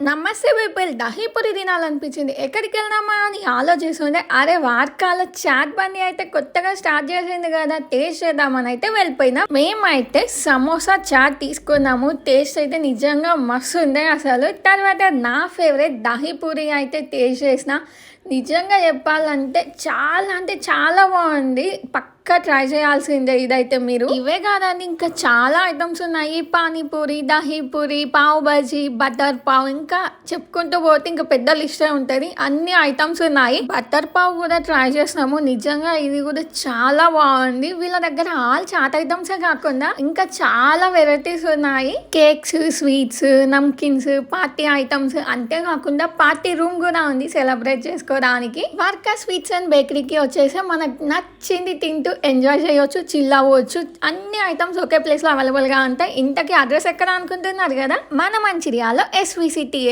నమస్తే పీపుల్ దహీపూరి తినాలనిపించింది. ఎక్కడికెళ్దామా అని ఆలోచిస్తుంటే, అరే వార్కాల చాట్ బండి అయితే కొత్తగా స్టార్ట్ చేసింది కదా! టేస్ట్ చేద్దామని అయితే వెళ్ళిపోయినా. మేమైతే సమోసా చాట్ తీసుకున్నాము. టేస్ట్ అయితే నిజంగా మస్తుండే అసలు. తర్వాత నా ఫేవరెట్ దహీపూరి అయితే టేస్ట్ చేసిన. నిజంగా చెప్పాలంటే చాలా అంటే చాలా బాగుంది. పక్కా ట్రై చేయాల్సిందే ఇదైతే మీరు. ఇవే కాదండి, ఇంకా చాలా ఐటమ్స్ ఉన్నాయి. పానీపూరి, దహీపూరి, పావ్ బజీ, బటర్ పావ్, ఇంకా చెప్పుకుంటూ పోతే ఇంకా పెద్ద లిస్టే ఉంటుంది. అన్ని ఐటమ్స్ ఉన్నాయి. బటర్ పావ్ కూడా ట్రై చేసినాము. నిజంగా ఇది కూడా చాలా బాగుంది. వీళ్ళ దగ్గర ఆల్ చాట్ ఐటమ్సే కాకుండా ఇంకా చాలా వెరైటీస్ ఉన్నాయి. Cakes, sweets, namkeens, party items, అంతేకాకుండా పార్టీ రూమ్ కూడా ఉంది సెలబ్రేట్ చేసుకోవడానికి. వర్కా స్వీట్స్ అండ్ బేకరీకి వచ్చేసి మనకు నచ్చింది తింటూ ఎంజాయ్ చేయొచ్చు, చిల్ అవ్వచ్చు. అన్ని ఐటమ్స్ ఒకే ప్లేస్ లో అవైలబుల్ గా ఉంటాయి. ఇంతకీ అడ్రస్ ఎక్కడ అనుకుంటున్నారు కదా, మన మంచిర్యాలలో SVCTA